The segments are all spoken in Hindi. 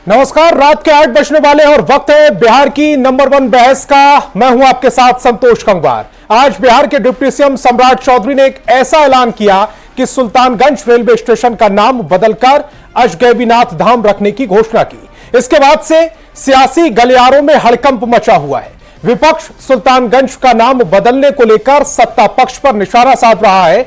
नमस्कार, रात के 8 बजने वाले और वक्त है बिहार की नंबर 1 बहस का। मैं हूं आपके साथ संतोष गंगवार। आज बिहार के डिप्टी सीएम सम्राट चौधरी ने एक ऐसा ऐलान किया कि सुल्तानगंज रेलवे स्टेशन का नाम बदलकर अजगैबीनाथ धाम रखने की घोषणा की। इसके बाद से सियासी गलियारों में हड़कंप मचा हुआ है। विपक्ष सुल्तानगंज का नाम बदलने को लेकर सत्ता पक्ष पर निशाना साध रहा है,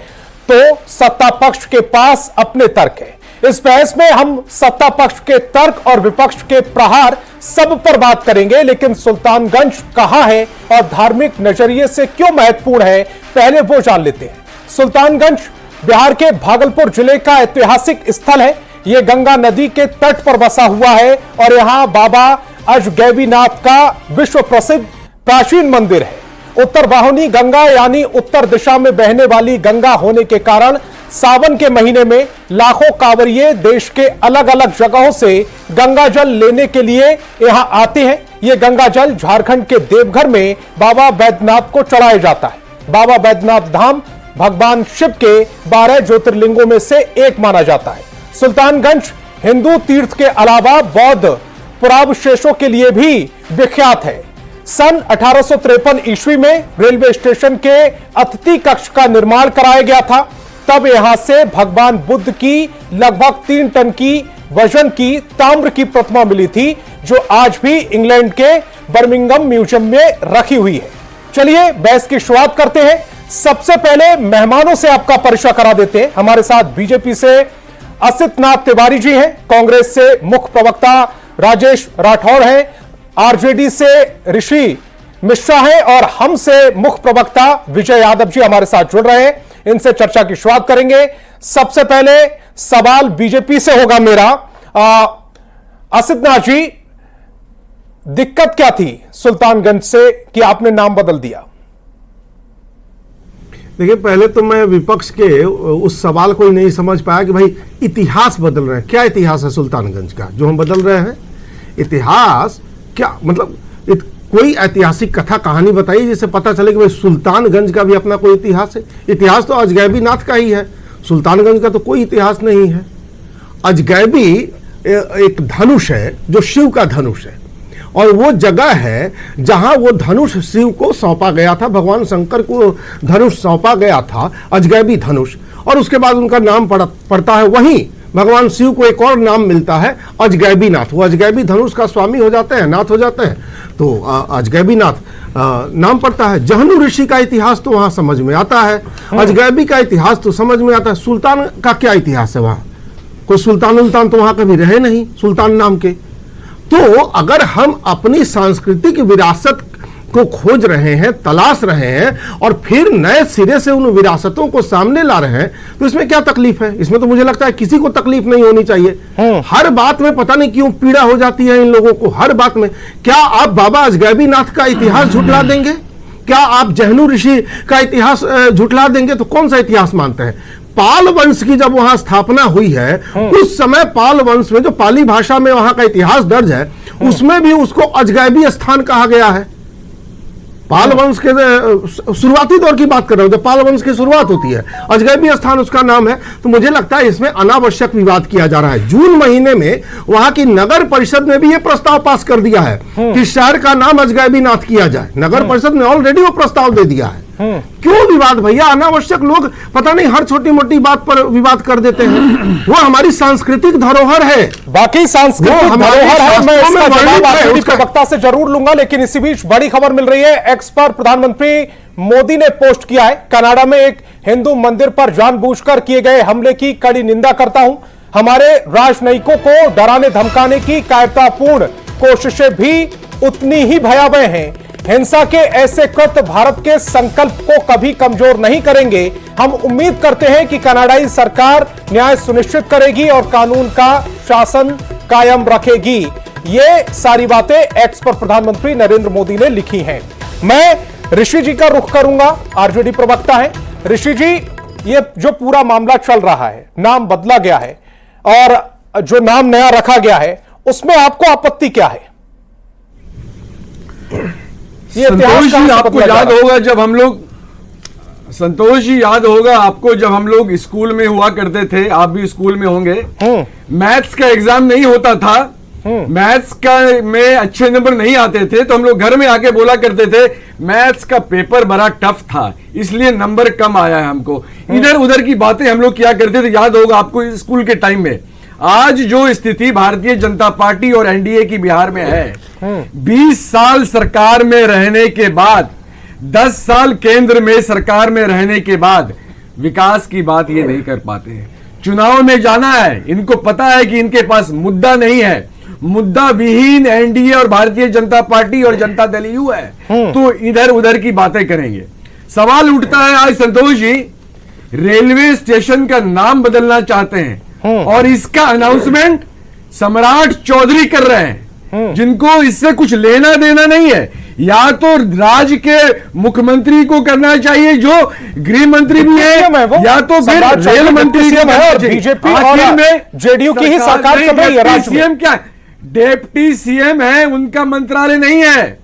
तो सत्ता पक्ष के पास अपने तर्क है। इस बहस में हम सत्ता पक्ष के तर्क और विपक्ष के प्रहार सब पर बात करेंगे, लेकिन सुल्तानगंज कहां है और धार्मिक नजरिए से क्यों महत्वपूर्ण है, पहले वो जान लेते हैं। सुल्तानगंज बिहार के भागलपुर जिले का ऐतिहासिक स्थल है। यह गंगा नदी के तट पर बसा हुआ है और यहां बाबा अजगैबीनाथ का विश्व प्रसिद्ध प्राचीन मंदिर है। उत्तर वाहिनी गंगा यानी उत्तर दिशा में बहने वाली गंगा होने के कारण सावन के महीने में लाखों कांवरिये देश के अलग अलग जगहों से गंगा जल लेने के लिए यहां आते हैं। यह गंगा जल झारखंड के देवघर में बाबा बैद्यनाथ को चढ़ाया जाता है। बाबा बैद्यनाथ धाम भगवान शिव के 12 ज्योतिर्लिंगों में से एक माना जाता है। सुल्तानगंज हिंदू तीर्थ के अलावा बौद्ध पुरावशेषों के लिए भी विख्यात है। सन 1853 ईस्वी में रेलवे स्टेशन के अतिथि कक्ष का निर्माण कराया गया था। तब यहां से भगवान बुद्ध की लगभग 3 टन की वजन की ताम्र की प्रतिमा मिली थी, जो आज भी इंग्लैंड के बर्मिंघम म्यूजियम में रखी हुई है। चलिए बहस की शुरुआत करते हैं। सबसे पहले मेहमानों से आपका परिचय करा देते हैं। हमारे साथ बीजेपी से असित नाथ तिवारी जी हैं, कांग्रेस से मुख्य प्रवक्ता राजेश राठौर हैं, आरजेडी से ऋषि मिश्रा है और हमसे मुख्य प्रवक्ता विजय यादव जी हमारे साथ जुड़ रहे हैं। इनसे चर्चा की शुरुआत करेंगे। सबसे पहले सवाल बीजेपी से होगा मेरा। असित नाथ जी, दिक्कत क्या थी सुल्तानगंज से कि आपने नाम बदल दिया? देखिए, पहले तो मैं विपक्ष के उस सवाल को ही नहीं समझ पाया कि भाई इतिहास बदल रहे हैं। क्या इतिहास है सुल्तानगंज का जो हम बदल रहे हैं? इतिहास क्या मतलब? कोई ऐतिहासिक कथा कहानी बताइए जिससे पता चले कि भाई सुल्तानगंज का भी अपना कोई इतिहास है। इतिहास तो अजगैबीनाथ का ही है, सुल्तानगंज का तो कोई इतिहास नहीं है। अजगैबी एक धनुष है जो शिव का धनुष है, और वो जगह है जहां वो धनुष शिव को सौंपा गया था। भगवान शंकर को धनुष सौंपा गया था, अजगैबी धनुष, और उसके बाद उनका नाम पड़ता है। वहीं भगवान शिव को एक और नाम मिलता है अजगैबीनाथ। वो अजगैबी धनुष का स्वामी हो जाते हैं, नाथ हो जाते हैं, तो अजगैबीनाथ नाम पड़ता है। जहनु ऋषि का इतिहास तो वहां समझ में आता है, अजगैबी का इतिहास तो समझ में आता है। सुल्तान का क्या इतिहास है? वहां कोई सुल्तान तो वहां कभी रहे नहीं सुल्तान नाम के। तो अगर हम अपनी सांस्कृतिक विरासत को खोज रहे हैं, तलाश रहे हैं और फिर नए सिरे से उन विरासतों को सामने ला रहे हैं, तो इसमें क्या तकलीफ है? इसमें तो मुझे लगता है किसी को तकलीफ नहीं होनी चाहिए। हर बात में पता नहीं क्यों पीड़ा हो जाती है इन लोगों को, हर बात में। क्या आप बाबा अजगैबीनाथ का इतिहास झुठला देंगे? क्या आप जहनु ऋषि का इतिहास झुठला देंगे? तो कौन सा इतिहास मानते हैं? पाल वंश की जब वहां स्थापना हुई है, उस समय पाल वंश में जो पाली भाषा में वहां का इतिहास दर्ज है, उसमें भी उसको अजगैबी स्थान कहा गया है। पाल वंश के शुरुआती दौर की बात कर रहा हूं, जब पाल वंश की शुरुआत होती है, अजगैबी स्थान उसका नाम है। तो मुझे लगता है इसमें अनावश्यक विवाद किया जा रहा है। जून महीने में वहां की नगर परिषद ने भी यह प्रस्ताव पास कर दिया है कि शहर का नाम अजगैबीनाथ किया जाए। नगर परिषद ने ऑलरेडी वो प्रस्ताव दे दिया है। क्यों विवाद भैया? अनावश्यक लोग पता नहीं हर छोटी मोटी बात पर विवाद कर देते हैं। वो हमारी सांस्कृतिक धरोहर है, बाकी सांस्कृतिक धरोहर है। मैं इसका जवाब आरजेडी प्रवक्ता से जरूर लूंगा, लेकिन इसी बीच बड़ी खबर मिल रही है। एक्स पर प्रधानमंत्री मोदी ने पोस्ट किया है, कनाडा में एक हिंदू मंदिर पर जानबूझकर किए गए हमले की कड़ी निंदा करता हूं। हमारे राजनयिकों को डराने धमकाने की कायरतापूर्ण कोशिशें भी उतनी ही भयावह हैं। हिंसा के ऐसे कृत्य भारत के संकल्प को कभी कमजोर नहीं करेंगे। हम उम्मीद करते हैं कि कनाडाई सरकार न्याय सुनिश्चित करेगी और कानून का शासन कायम रखेगी। ये सारी बातें एक्स पर प्रधानमंत्री नरेंद्र मोदी ने लिखी हैं। मैं ऋषि जी का रुख करूंगा, आरजेडी प्रवक्ता है। ऋषि जी, ये जो पूरा मामला चल रहा है, नाम बदला गया है और जो नाम नया रखा गया है, उसमें आपको आपत्ति क्या है? संतोष जी, आपको याद होगा जब हम लोग संतोष जी याद होगा आपको जब हम लोग स्कूल में हुआ करते थे, आप भी स्कूल में होंगे, मैथ्स का एग्जाम नहीं होता था मैथ्स का में अच्छे नंबर नहीं आते थे तो हम लोग घर में आके बोला करते थे मैथ्स का पेपर बड़ा टफ था इसलिए नंबर कम आया है हमको। इधर उधर की बातें हम लोग किया करते थे, याद होगा आपको स्कूल के टाइम में। आज जो स्थिति भारतीय जनता पार्टी और एनडीए की बिहार में है, 20 साल सरकार में रहने के बाद, 10 साल केंद्र में सरकार में रहने के बाद विकास की बात ये नहीं कर पाते हैं। चुनाव में जाना है, इनको पता है कि इनके पास मुद्दा नहीं है, मुद्दा विहीन एनडीए और भारतीय जनता पार्टी और जनता दल यू है, तो इधर उधर की बातें करेंगे। सवाल उठता है आज संतोष जी, रेलवे स्टेशन का नाम बदलना चाहते हैं और इसका अनाउंसमेंट सम्राट चौधरी कर रहे हैं, जिनको इससे कुछ लेना देना नहीं है। या तो राज्य के मुख्यमंत्री को करना चाहिए जो गृह मंत्री भी है, या तो फिर रेल मंत्री को करना चाहिए। बीजेपी और जेडीयू की ही सरकार चल रही है राज्य में। सीएम क्या डिप्टी सीएम है, उनका मंत्रालय नहीं है।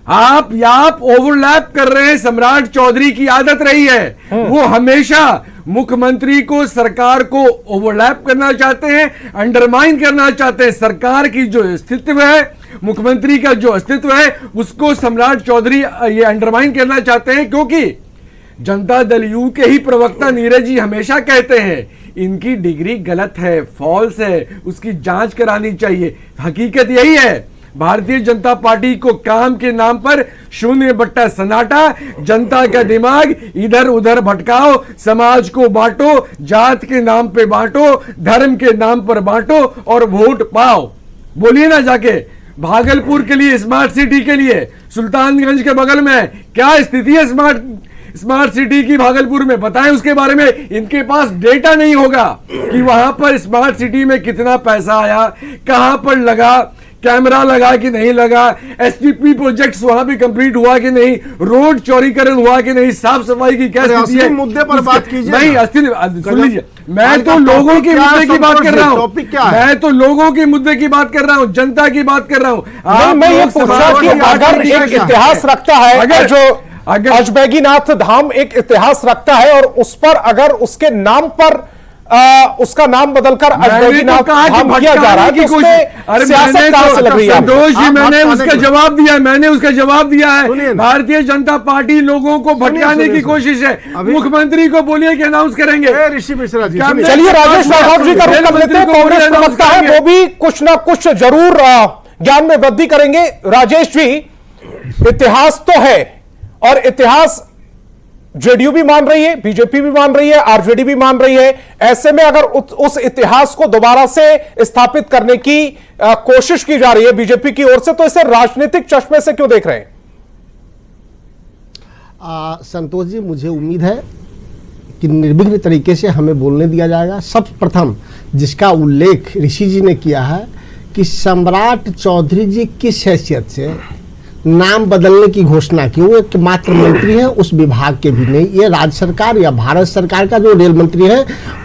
आप ओवरलैप कर रहे हैं। सम्राट चौधरी की आदत रही है, वो हमेशा मुख्यमंत्री को, सरकार को ओवरलैप करना चाहते हैं, अंडरमाइन करना चाहते हैं। सरकार की जो अस्तित्व है, मुख्यमंत्री का जो अस्तित्व है, उसको सम्राट चौधरी ये अंडरमाइन करना चाहते हैं, क्योंकि जनता दल यू के ही प्रवक्ता नीरज जी हमेशा कहते हैं इनकी डिग्री गलत है, फॉल्स है, उसकी जांच करानी चाहिए। हकीकत यही है, भारतीय जनता पार्टी को काम के नाम पर शून्य बट्टा सन्नाटा, जनता का दिमाग इधर उधर भटकाओ, समाज को बांटो, जात के नाम पे बांटो, धर्म के नाम पर बांटो और वोट पाओ। बोलिए ना जाके भागलपुर के लिए, स्मार्ट सिटी के लिए, सुल्तानगंज के बगल में क्या स्थिति है स्मार्ट सिटी की भागलपुर में, बताएं उसके बारे में। इनके पास डेटा नहीं होगा कि वहां पर स्मार्ट सिटी में कितना पैसा आया, कहां पर लगा, कैमरा लगा कि नहीं लगा, एसटीपी प्रोजेक्ट्स वहां भी कंप्लीट हुआ कि नहीं, रोड चौड़ीकरण हुआ कि नहीं, साफ सफाई की क्या स्थिति है, मुद्दे पर बात कीजिए। नहीं, सुन लीजिए, मैं तो लोगों के मुद्दे की बात कर रहा हूं, मैं तो लोगों के मुद्दे की बात कर रहा हूं, जनता की बात कर रहा हूं। मैं ये पूछ रहा कि अगर एक इतिहास रखता है, अगर जो अजबैगीनाथ धाम एक इतिहास रखता है और उस पर अगर उसके नाम पर उसका नाम बदलकर अजबैगीनाथ धाम किया जा रहा है, तो उसमें सियासत कहां से लग रही है? संतोष जी, मैंने उसका जवाब दिया है। भारतीय जनता पार्टी लोगों को भटकाने की कोशिश है। मुख्यमंत्री को बोलिए कि अनाउंस करेंगे। ऋषि मिश्रा जी, चलिए राजेश राठौर जी का रुख कर लेते हैं। कांग्रेस प्रवक्ता है, वो भी कुछ ना कुछ जरूर ज्ञान में वृद्धि करेंगे। राजेश जी, इतिहास तो है और इतिहास जेडीयू भी मान रही है, बीजेपी भी मान रही है, आरजेडी भी मान रही है। ऐसे में अगर उस इतिहास को दोबारा से स्थापित करने की कोशिश की जा रही है बीजेपी की ओर से, तो इसे राजनीतिक चश्मे से क्यों देख रहे हैं? संतोष जी, मुझे उम्मीद है कि निर्विघ्न तरीके से हमें बोलने दिया जाएगा। सर्वप्रथम जिसका उल्लेख ऋषि जी ने किया है कि सम्राट चौधरी जी किस हैसियत से नाम बदलने की घोषणा की, वो एक मात्र मंत्री है, उस विभाग के भी नहीं। ये राज्य सरकार या भारत सरकार का जो रेल मंत्री है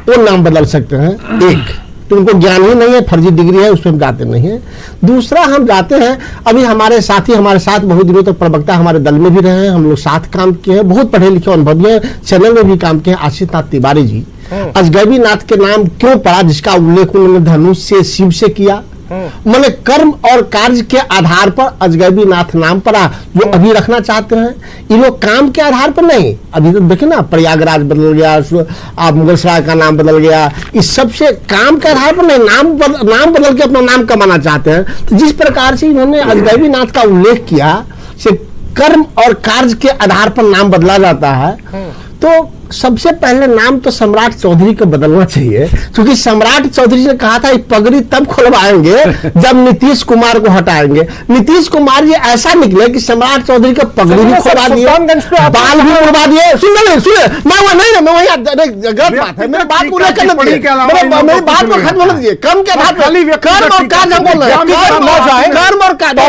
वो नाम बदल सकते हैं। एक तो उनको ज्ञान ही नहीं है, फर्जी डिग्री है, उसमें हम जाते नहीं है। दूसरा, हम जाते हैं, अभी हमारे साथी हमारे साथ बहुत दिनों तक प्रवक्ता हमारे दल में भी रहे हैं, हम लोग साथ काम किए हैं, बहुत पढ़े लिखे अनुभवी हैं, चैनल में भी काम किए हैं। आशीष नाथ तिवारी जी, अजगैबीनाथ के नाम क्यों पड़ा, जिसका उल्लेख उन्होंने धनुष से, शिव से किया। मैंने कर्म और कार्य के आधार पर अजगैबीनाथ नाम पड़ा, जो अभी रखना चाहते हैं। ये लोग काम के आधार पर नहीं, अभी तो देखे ना, प्रयागराज बदल गया, आप मुगलसराय का नाम बदल गया, इस सबसे काम के आधार पर नहीं, नाम बदल के अपना नाम कमाना चाहते हैं। तो जिस प्रकार से इन्होंने अजगैबीनाथ का उल्लेख किया, से कर्म और कार्य के आधार पर नाम बदला जाता है, तो सबसे पहले नाम तो सम्राट चौधरी को बदलना चाहिए, क्योंकि सम्राट चौधरी ने कहा था पगड़ी तब खुलवाएंगे जब नीतीश कुमार को हटाएंगे। नीतीश कुमार जी ऐसा निकले कि सम्राट चौधरी को पगड़ी भी खुलवा दिए, बाल भी उड़वा दिए। सुनिए, मैं वही गलत बात है, मेरी बात पूरा करने दीजिए, मेरी बात को खत्म होने दीजिए। कर्म के आधार पर कर्म और कार्य हम बोल रहे हैं, कर्म और कार्य,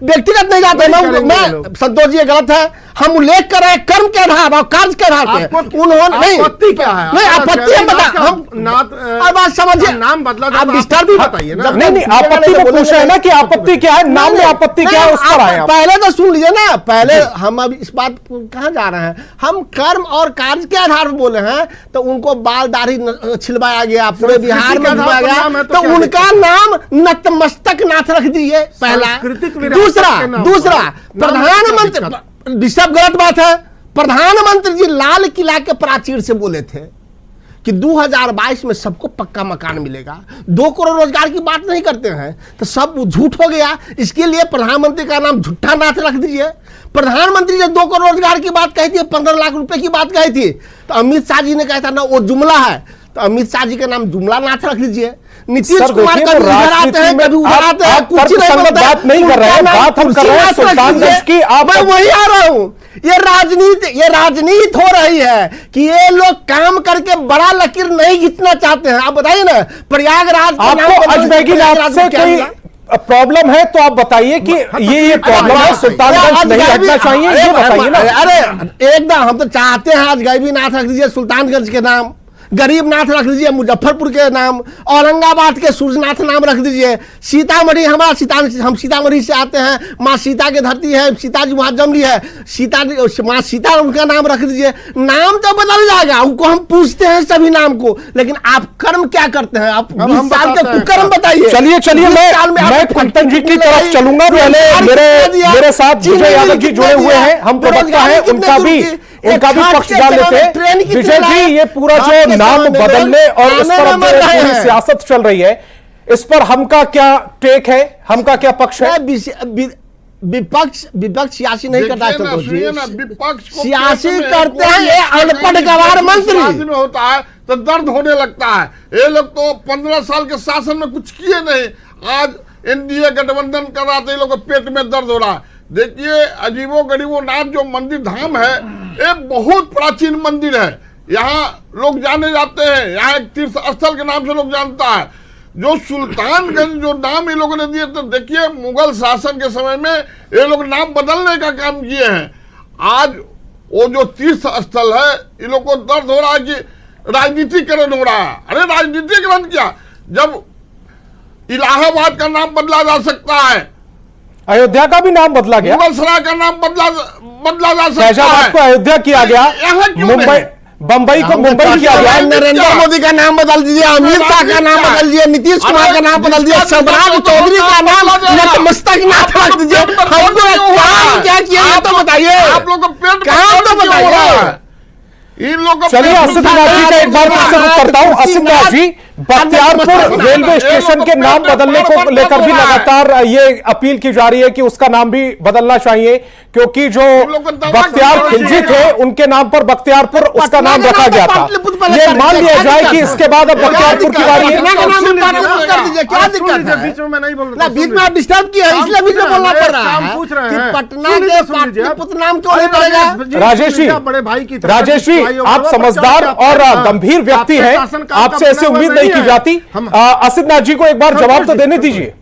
व्यक्तिगत नहीं जाते। मैं संतोष जी गलत है, हम उल्लेख कर रहे हैं कर्म के आधार और कार्य के आधार पे। उन्होंने नहीं, आपत्ति क्या है? नहीं आपत्ति हम बता, हम अब बात समझिए, नाम बदला, आप डिस्टर्ब भी बताइए ना। नहीं आपत्ति को पूछ रहे हैं ना कि आपत्ति क्या है, नाम में आपत्ति क्या है, उस पर आए आप। पहले तो सुन लीजिए ना, पहले हम अब इस बात कहाँ जा रहे हैं, हम कर्म और कार्य के आधार पर बोले हैं, तो उनको बाल दाढ़ी छिलवाया गया, पूरे बिहार में छिलवाया गया, तो उनका नाम नतमस्तक नाथ रख दीजिए पहला। दूसरा प्रधानमंत्री, डिस्टर्ब गलत बात है, प्रधानमंत्री जी लाल किला के प्राचीर से बोले थे कि 2022 में सबको पक्का मकान मिलेगा, 2 करोड़ रोजगार की बात नहीं करते हैं, तो सब झूठ हो गया। इसके लिए प्रधानमंत्री का नाम झूठा नाथ रख दीजिए। प्रधानमंत्री ने 2 करोड़ रोजगार की बात कही थी, 15 लाख रुपए की बात कही थी, तो अमित शाह जी ने कहा था ना वो जुमला है, तो अमित शाह जी का नाम जुमला नाथ रख दीजिए। नीतीश कुमार का इधर आते हैं, कभी उधर आते हैं, कुछ बात नहीं कर रहे हैं, बात हम कर रहे हैं सुल्तानगंज की। मैं वही आ रहा हूं, ये राजनीति हो रही है कि ये लोग काम करके बड़ा लकीर नहीं खींचना चाहते हैं। आप बताइए ना, प्रयागराज आपको अजमेगी नाथ से कोई प्रॉब्लम है तो आप बताइए कि ये प्रॉब्लम है, सुल्तानगंज नहीं हटना चाहिए, ये बताइए ना। अरे एकदम, हम तो चाहते हैं आज गैबी नाथ रख दीजिए सुल्तानगंज के नाम, गरीब नाथ रख दीजिए मुजफ्फरपुर के नाम, औरंगाबाद के सूर्यनाथ नाम रख दीजिए, सीतामढ़ी हमारा हम सीतामढ़ी से आते हैं, माँ सीता की धरती है, सीता जी वहां जम रही है, माँ सीता उनका नाम रख दीजिए। नाम तो बदल जाएगा, उनको हम पूछते हैं सभी नाम को, लेकिन आप कर्म क्या करते हैं? आप 20 साल के कुकर्म बताइए। चलिए मैं कुंदन जी की तरफ चलूंगा। पहले मेरे साथ विजय यादव जी जुड़े हुए हैं, हम प्रवक्ता हैं, उनका भी पक्ष डाल लेते हैं। विजय जी, ये पूरा जो नाम बदलने और इस पर पूरी सियासत चल रही है, इस पर हम का क्या टेक है, हम का क्या पक्ष है? विपक्ष सियासी नहीं करता है, विपक्ष सियासी करते हैं ये अनपढ़ गवार मंत्री में होता है तो दर्द होने लगता है। ये लोग तो 15 साल के शासन में कुछ किए नहीं, आज एनडीए गठबंधन कर रहा था, ये लोग को पेट में दर्द हो रहा है। देखिए अजीबो गरीबो नाथ जो मंदिर धाम है, ये बहुत प्राचीन मंदिर है, यहाँ लोग जाने जाते हैं, यहाँ एक तीर्थ स्थल के नाम से लोग जानता है। जो सुल्तानगंज जो नाम ये लोगों ने दिए, तो देखिए मुगल शासन के समय में ये लोग नाम बदलने का काम किए हैं। आज वो जो तीर्थ स्थल है, ये लोग को दर्द हो रहा है कि राजनीतिकरण हो रहा है। अरे राजनीतिकरण क्या, जब इलाहाबाद का नाम बदला जा सकता है, अयोध्या का भी नाम बदला गया, मुगल सराय का नाम बदला जा सकता फैजाबाद है, को अयोध्या किया गया, मुंबई बंबई को मुंबई किया गया। नरेंद्र मोदी का नाम बदल दीजिए, अमित शाह का नाम बदल दीजिए, नीतीश कुमार का नाम बदल दीजिए, सम्राट चौधरी का नाम नतमस्तक नाथ रख दीजिए। हमको काम क्या किया ये तो बताइए, आप लोग को पेट काम तो बताइए। इन लोग चलिए असित नाथ जी का एक बार फिर से रुख करता हूं। असित नाथ जी, बख्तियारपुर रेलवे स्टेशन के नाम बदलने को लेकर भी लगातार ये अपील की जा रही है कि उसका नाम भी बदलना चाहिए, क्योंकि जो बख्तियार खिलजी थे उनके नाम पर बख्तियारपुर उसका नाम रखा गया था। ये मान लिया जाए कि इसके बाद अब बख्तियारपुर की बारी है। क्या दिक्कत है? बीच में मैं नहीं बोल रहा, बीच में आप डिस्टर्ब किया, इसलिए बीच में बोलना पड़ रहा है कि पटना के पाटलिपुत्र नाम क्यों नहीं पड़ेगा? राजेश जी, बड़े भाई की राजेश जी, आप समझदार और गंभीर व्यक्ति हैं, आपसे ऐसे उम्मीद नहीं की जाती। असित नाथ जी को एक बार जवाब तो देने दीजिए।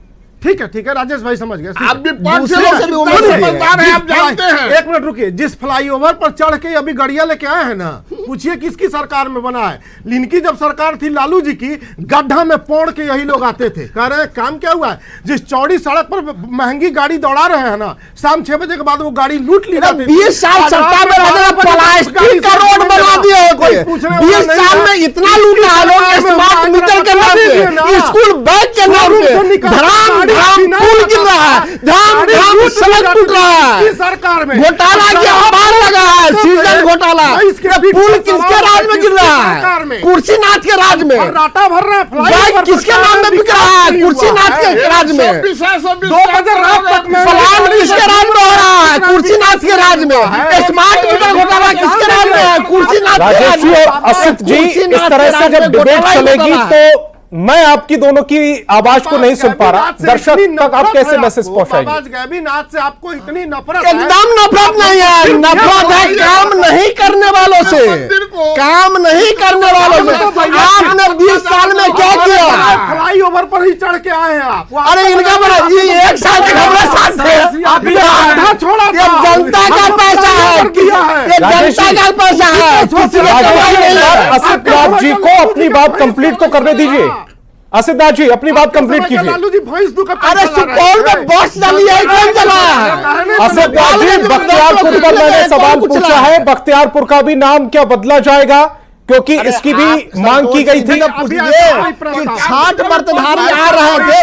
ठीक है राजेश भाई समझ गए। आप भी समझदार हैं, आप जानते हैं। एक मिनट रुकिए, जिस फ्लाईओवर पर चढ़ के अभी गड़िया लेके आए हैं ना, पूछिए किसकी सरकार में बना है? इनकी जब सरकार थी लालू जी की, गड्ढा में पोड़ के यही लोग आते थे। कह रहे हैं काम क्या हुआ है, जिस चौड़ी सड़क पर महंगी गाड़ी दौड़ा रहे हैं ना, शाम 6 बजे के बाद वो गाड़ी लूट ली जाती है। 20 साल सत्ता में रहने पर प्लास्टिक का रोड बना दिया होते, 20 साल में इतना लूटा है लोग, स्मार्ट मीटर के नाम पे, स्कूल बैग के नाम पे, पुल गिर रहा है, धाम सड़क टूट रहा है, सरकार में घोटाला की आवाज लगा है, सीजन घोटाला, पुल किसके राज में गिर रहा है? कुर्सीनाथ के राज में। राटा भर रहा है, बैग किसके नाम में बिक रहा है? कुर्सीनाथ के राज में। 2 बजे रात तक में प्लान किसके राज में हो रहा है? कुर्सीनाथ के राज में। स्मार्ट मीटर घोटाला किसके राज में है? कुर्सीनाथ के राज में। और असित जी, इस तरह से जब डिबेट चलेगी तो मैं आपकी दोनों की आवाज को नहीं सुन पा रहा, दर्शक तक आप कैसे मैसेज पहुंचाएंगे? गैबी नाथ से आपको इतनी नफरत? एकदम नफरत नहीं है, नफरत है काम नहीं करने वालों से, काम नहीं करने वालों से। आपने 20 साल में क्या किया? फ्लाई ओवर पर ही चढ़ के आए हैं आप। अरे इनका बड़ा, ये 1 साल तक हमारे साथ थे, छोड़ा, ये जनता का पैसा है, है, दिया है। ये राजेश जनता जी, का पैसा है, किसी ने कमाई नहीं है। असित जी को अपनी बात कंप्लीट तो करने दीजिए। असित जी अपनी बात कंप्लीट कीजिए। लालू जी भैंस दूध का अरे सुपौल में बस डाली है, कौन चला है? असित जी बख्तियारपुर पर मैंने सवाल पूछा है, बख्तियारपुर का भी नाम क्या बदला जाएगा, क्योंकि इसकी भी मांग की गई थी। कि 60 व्रतधारी आ रहे थे,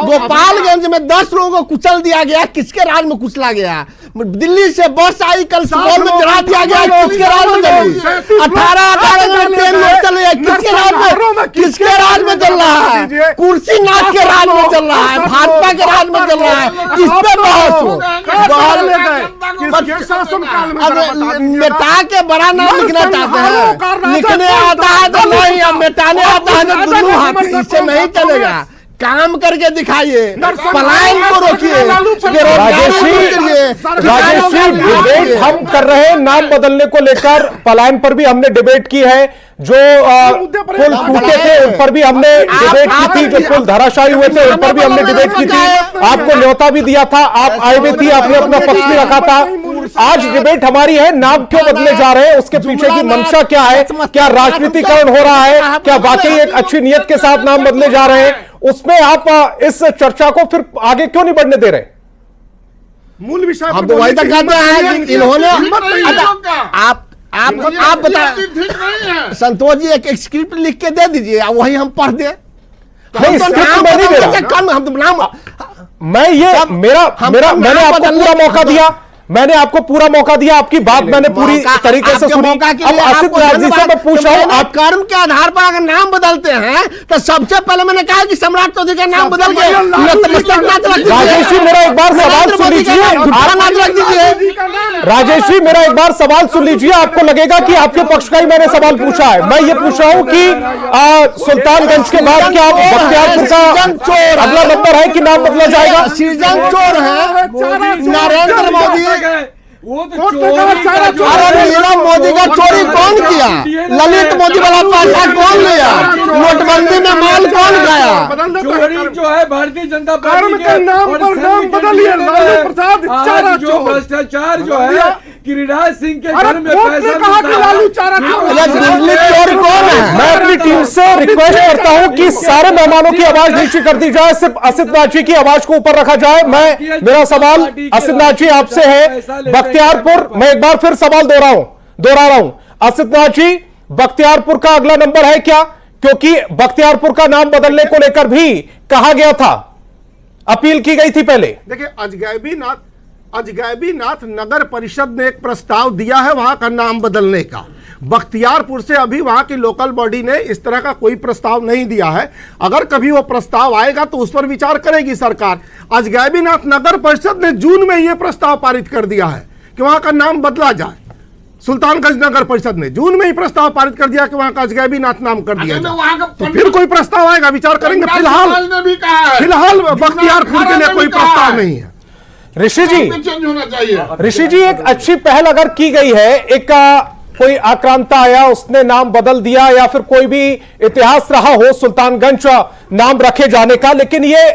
गोपालगंज में 10 लोगों को कुचल दिया गया, किसके राज में कुचला गया? दिल्ली से बस आई, कल सुपौल में चढ़ा दिया गया, किसके राज में चली? 18 में ट्रेन में चल रही है, किसके राज में? किसके राज में चल रहा है? कुर्सी नाथ के राज में चल रहा है, भाजपा के राज में चल रहा है, इस पे बहस हो। मिटा के बड़ा नाम लिखना चाहते हैं, लिखने आता है तो नहीं, अब मिटाने आता है तो दुनू हाथ, इससे नहीं चलेगा। काम करके दिखाइए, पलायन को रोकिए, राजेश जी डिबेट हम कर रहे हैं नाम बदलने को लेकर, पलायन पर भी हमने डिबेट की है, जो पुल टूटे थे उन पर भी हमने डिबेट की थी, जो पुल धराशायी हुए थे उन पर भी हमने डिबेट की थी, आपको न्योता भी दिया था, आप आए हुए थी, आपने अपना पक्ष भी रखा था। आज डिबेट हमारी है नाम क्यों बदले जा रहे हैं, उसके पीछे की मंशा क्या है, क्या राजनीतिकरण हो रहा है, क्या वाकई एक अच्छी नियत के साथ नाम बदले जा रहे हैं, उसमें आप इस चर्चा को फिर आगे क्यों नहीं बढ़ने दे रहे? मूल विषय हम तो वही तक कहते हैं कि इन्होंने आप बता, संतोष जी एक स्क्रिप्ट लिख के दे दीजिए, वही हम पढ़ दे। नहीं, स्क्रिप्ट मैं नहीं दे रहा। हम तो नाम मैं ये मैंने आपको पूरा मौका दिया, मैंने आपको पूरा मौका दिया, आपकी बात मैंने पूरी तरीके से सुनी। अब असित जी से मैं पूछ रहा हूं, आप कर्म के आधार पर अगर नाम बदलते हैं तो सबसे पहले मैंने कहा कि सम्राट चौधरी का नाम बदल के राजेश जी मेरा एक बार सवाल सुन लीजिए, राजेश जी मेरा एक बार सवाल सुन लीजिए, आपको लगेगा कि आपके पक्ष का ही मैंने सवाल पूछा है। मैं ये पूछ रहा हूं कि सुल्तानगंज के बाद क्या बख्तियारपुर का अगला नंबर है कि नाम बदला जाएगा? सीजन चोर है नरेंद्र मोदी, वो तो नीरव मोदी का चोरी कौन किया? ललित मोदी वाला पैसा कौन लिया? नोटबंदी में माल कौन खाया? चोरी जो है भारतीय जनता पार्टी के नाम पर नाम बदलिए, लालू प्रसाद चारा जो चोर। भ्रष्टाचार जो है गिरिराज सिंह के घर में पैसा कहा कि लालू चारा दिल्ली चोर कौन है? मैं अपनी टीम से रिक्वेस्ट करता हूं कि सारे मेहमानों की आवाज नीचे कर दी जाए, सिर्फ असित नाची की आवाज को ऊपर रखा जाए। मेरा सवाल असित नाची आपसे है, बख्तियारपुर, मैं एक बार फिर सवाल दोहरा रहा हूं, असित नाची बख्तियारपुर का अगला नंबर है क्या? क्योंकि बख्तियारपुर का नाम बदलने को लेकर भी कहा गया था, अपील की गई थी पहले। देखिए अजगैबीनाथ नगर परिषद ने एक प्रस्ताव दिया है वहां का नाम बदलने का। बख्तियारपुर से अभी वहां की लोकल बॉडी ने इस तरह का कोई प्रस्ताव नहीं दिया है। अगर कभी वो प्रस्ताव आएगा तो उस पर विचार करेगी सरकार। अजगैबीनाथ नगर परिषद ने जून में यह प्रस्ताव पारित कर दिया है कि वहां का नाम बदला जाए। सुल्तानगंज नगर परिषद ने जून में ही प्रस्ताव पारित कर दिया कि वहां का अजगैबीनाथ नाम कर दिया जाए। तो फिर कोई प्रस्ताव आएगा, विचार करेंगे। फिलहाल बख्तियारपुर के लिए कोई प्रस्ताव नहीं है। ऋषि जी, चेंज होना चाहिए। ऋषि जी एक अच्छी पहल अगर की गई है, एक कोई आक्रांता आया उसने नाम बदल दिया, या फिर कोई भी इतिहास रहा हो सुल्तानगंज नाम रखे जाने का, लेकिन ये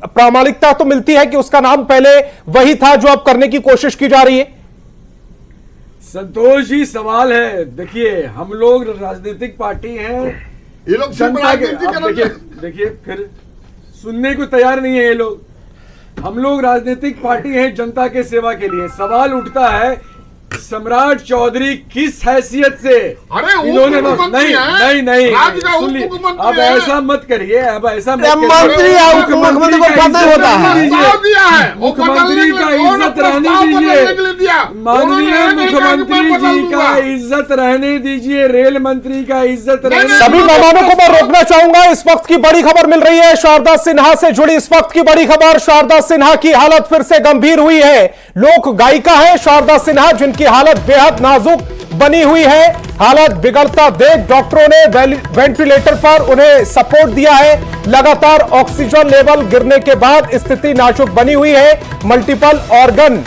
प्रामाणिकता तो मिलती है कि उसका नाम पहले वही था जो अब करने की कोशिश की जा रही है। संतोष जी सवाल है, देखिए हम लोग राजनीतिक पार्टी हैं, ये लोग जनता के देखिए फिर सुनने को तैयार नहीं है ये लोग। हम लोग राजनीतिक पार्टी हैं जनता के सेवा के लिए। सवाल उठता है सम्राट चौधरी किस हैसियत से इन्होंने नहीं सुन ली। अब ऐसा मत करिए, अब ऐसा मुख्यमंत्री को पता होता है, मुख्यमंत्री का इज्जत रहने दीजिए, माननीय मुख्यमंत्री जी का इज्जत रहने दीजिए, रेल मंत्री का इज्जत रहने। सभी मेहमानों को मैं रोकना चाहूंगा, इस वक्त की बड़ी खबर मिल रही है शारदा सिन्हा से जुड़ी। इस वक्त की बड़ी खबर, शारदा सिन्हा की हालत फिर से गंभीर हुई है। लोक गायिका है शारदा सिन्हा, जिनकी हालत बेहद नाजुक बनी हुई है। हालत बिगड़ता देख डॉक्टरों ने वेंटिलेटर पर उन्हें सपोर्ट दिया है। लगातार ऑक्सीजन लेवल गिरने के बाद स्थिति नाजुक बनी हुई है। मल्टीपल ऑर्गन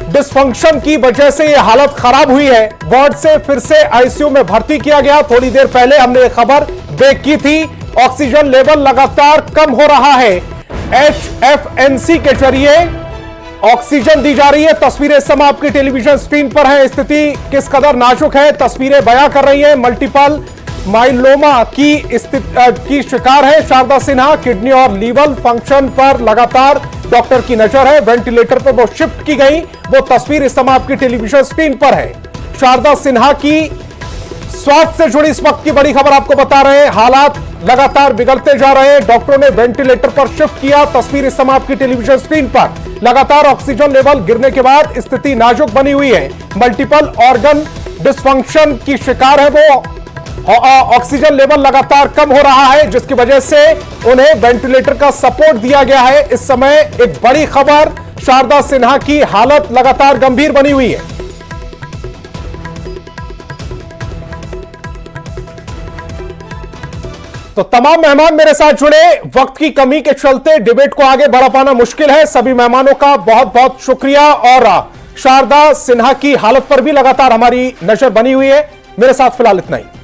डिसफंक्शन की वजह से यह हालत खराब हुई है। वार्ड से फिर से आईसीयू में भर्ती किया गया। थोड़ी देर पहले हमने यह खबर ब्रेक की थी। ऑक्सीजन लेवल लगातार कम हो रहा है। HFNC के जरिए ऑक्सीजन दी जा रही है। तस्वीरें इस समय आपकी टेलीविजन स्क्रीन पर है। स्थिति किस कदर नाजुक है, तस्वीरें बयां कर रही है। मल्टीपल माइलोमा की शिकार है शारदा सिन्हा। किडनी और लीवर फंक्शन पर लगातार डॉक्टर की नजर है। वेंटिलेटर पर वो शिफ्ट की गई, वो तस्वीर इस समय आपकी टेलीविजन स्क्रीन पर है। शारदा सिन्हा की स्वास्थ्य से जुड़ी इस वक्त की बड़ी खबर आपको बता रहे हैं। हालात लगातार बिगड़ते जा रहे हैं। डॉक्टरों ने वेंटिलेटर पर शिफ्ट किया। तस्वीर इस समय आपकी टेलीविजन स्क्रीन पर। लगातार ऑक्सीजन लेवल गिरने के बाद स्थिति नाजुक बनी हुई है। मल्टीपल ऑर्गन डिसफंक्शन की शिकार है वो। ऑक्सीजन लेवल लगातार कम हो रहा है, जिसकी वजह से उन्हें वेंटिलेटर का सपोर्ट दिया गया है। इस समय एक बड़ी खबर, शारदा सिन्हा की हालत लगातार गंभीर बनी हुई है। तो तमाम मेहमान मेरे साथ जुड़े। वक्त की कमी के चलते डिबेट को आगे बढ़ा पाना मुश्किल है। सभी मेहमानों का बहुत बहुत शुक्रिया। और शारदा सिन्हा की हालत पर भी लगातार हमारी नजर बनी हुई है। मेरे साथ फिलहाल इतना ही।